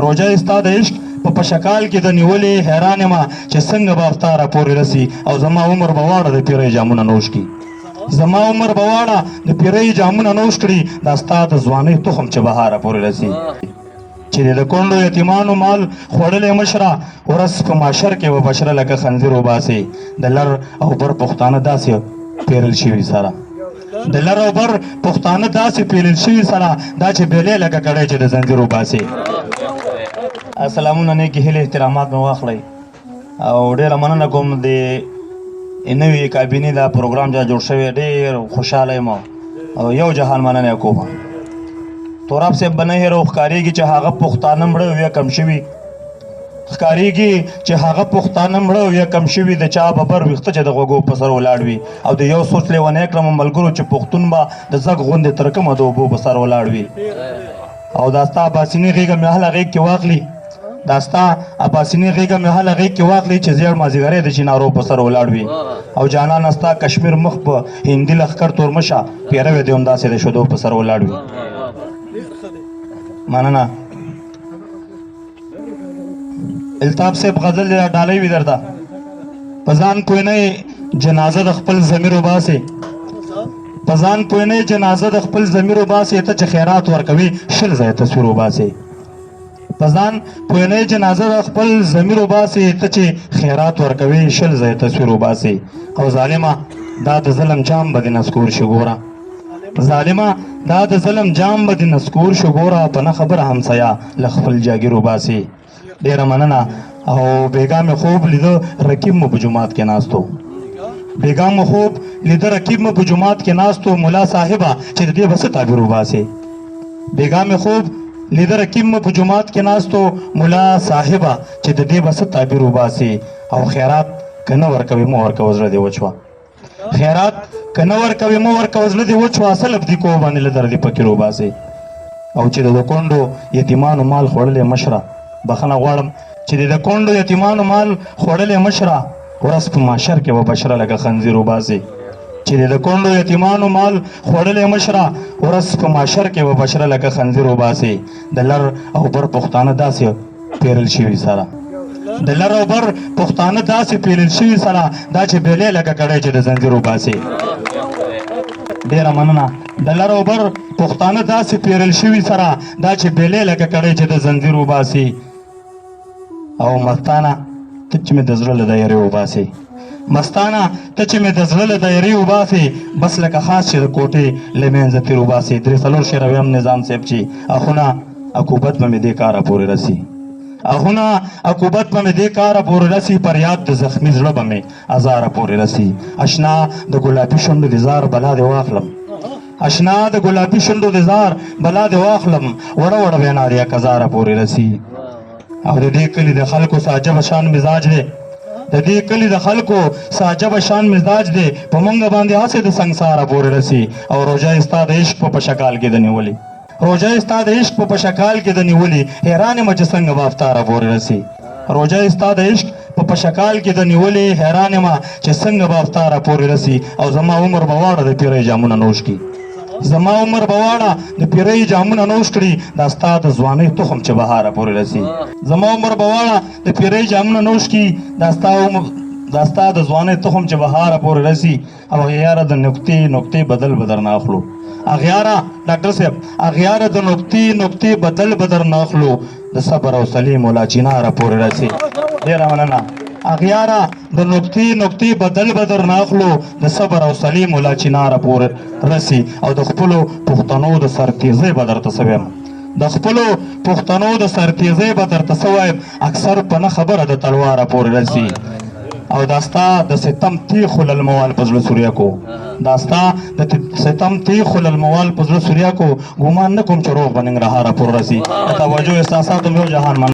روژه ستا د عشق په پشکال کې د نیولې حیران یم چې څنګه به افتا راپورې رسي او زما عمر به واړه د پیرۍ جامونه نوش کړي زما عمر به واړه د پیرۍ جامونه نوش کړي دا ستا د ځوانۍ تخم چې بهار راپورې رسي چې د کونډو یتیمانو مال خوړلی مشره ورځ په معاشر کې به بشره لکه خنځیر وباسې د لر او بر پښتانه داسې پیرل شوي سره د لر او بر پښتانه داسې پیرل شوي سره دا چې بیلې لکه کړی چې د زنځیر وباسې سلامونه نیکې هیلې احترامات مې واخلئ او ډېره مننه کوم د نوې کابینې دا پروګرام جوړ شوی ډېر خوشحاله یم او یو جهان مننه کوم توراب صاحب به نه هېرو ښکارېږي چې هغه پښتانه مړه ویا کم شوي ښکارېږي چې هغه پښتانه مړه ویا کم شوي د چا ببر ویښته چې د غوږو په سر ولاړ وي او د یو سوچ لیونی کړم ملګرو چې پښتون به د زګ غوندې تر کومه د اوبو په سر ولاړ وي او دا ستا عباسیني غېږه مې هله غېږ کې واخلي دا ستا عباسیني غېږه مې هله غېږ کې واخلي چې زیړ مازدیګری د چینارو په سر ولاړ وي او جانانه ستا کشمیر مخ په هندي لښکر تورمشه پیروی دې همداسې د شودو په سر ولاړ وي مننه الطاف صاحب غزل ډالۍ وي درته په ځان پوه نه جنازه د خپل ضمیر وباسې په ځان پوه نه جنازه د خپل ضمیر وباسې ته چې خیرات ورکوي شل ځایه تصویر وباسې په ځان پوه نه جنازه د خپل ضمیر وباسې ته چې خیرات ورکوي شل ځایه تصویر وباسې او ظالمه دا د ظلم جام به دې نسکور شي ګوره ظالمه دا د ظلم جام به دې نسکور شو ګوره په نه خبره همسایه له خپل جاګیر وباسې ډېره مننه او بېګا مې خوب لیده رقیب مو په جومات کې ناستو بېګا مو خوب لیده رقیب مو په جومات کې ناستو ملا صاحبه چې د دې به څه تعبیر وباسې بېګا مې خوب لیده رقیب مو په جومات کې ناستو ملا صاحبه چې د دې به څه تعبیر وباسې او خیرات که نه ورکوي مه ورکوه زړه دې وچوه خیرات که نه ورکوي مه ورکوه زړه دې وچوه اصل ابدي کوه باندې له در دې فکر وباسې او چې د کونډو یتیمانو مال خوړلی مشره بخښنه غواړم چې د کونډو یتیمانو مال خوړلی مشره ورځ په معاشر کې به بشره لکه خنځیر وباسې چې د کونډو یتیمانو مال خوړلی مشره ورځ په معاشر کې به بشره لکه خنځیر وباسې د لر او بر پښتانه داسې پیرل شوي سره د لر او بر پښتانه داسې پیرل شوي سره دا چې بیلې لکه کړی چې د زنځیر وباسې ډېره مننه د لر او بر پښتانه داسې پیرل شوي سره دا چې بیلې لکه کړی چې د زنځیر وباسې او مستانه ته چې مې د زړه له دایرې وباسې مستانه ته چې مې د زړه له دایرې وباسې بس لکه خاص چې د کوټې له منځه تېر وباسې درې څلور شعر ویم نظام صاحب چې اخونه عقوبت به مې دې کاره پورې رسي اخونه عقوبت به مې دې کاره پورې رسي پر یاد د زخمي زړه به مې ازاره پورې رسي اشنا د ګلابي شونډو د زار بلا دې واخلم اشنا د ګلابي شونډو د زار بلا دې واخلم وړه وړه وینا دې کزاره پورې رسي او د دې کلي د خلکو ساجب شان مزاج دی د دې کلي د خلکو ساجب شان مزاج دی په مونږ باندې هسې د سنګساره پورې رسي او روژه ستا د عشق په پشکال کې د نیولي روژه ستا د عشق په پشکال کې د نیولي حیران یم چې څنګه به افطاره پورې رسي روژه ستا د عشق په پشکال کې د نیولي حیران یم چې څنګه به افطاره پورې رسي او زما عمر به واړه د پیرۍ جامونه نوش کړي زما عمر به واړه د پیرۍ جامونه نوش کړي دا ستا د ځوانۍ تخم چې بهاره پورې رسي زما عمر به واړه د پیرۍ جامونه نوش کړي دا ستا د ځوانۍ تخم چې بهاره پورې رسي او یاره د نقطې بدل بدر نه اخلو اغیاره ډاکټر صاحب اغیاره د نقطې بدل بدر نه اخلو د صبر او سلیم ولا چیناره پورې رسي ډېره مننه اغیاره د نقطې بدل بدر نه اخلو د صبر او سلیم ولا چیناره پورې رسي او د خپلو پښتنو د سرتیزۍ به درته څه وایم د خپلو پښتنو د سرتیزۍ به درته څه وایم اکثر په نه خبره د تلواره پورې رسي او دا ستا د ستم تیخو للموال په زړه سوریا کو دا ستا د ستم تیخو للموال په زړه سوریا کو ګمان نه کوم چې روغ به ننګرهاره پورې رسي د توجه احساساتو یو جهان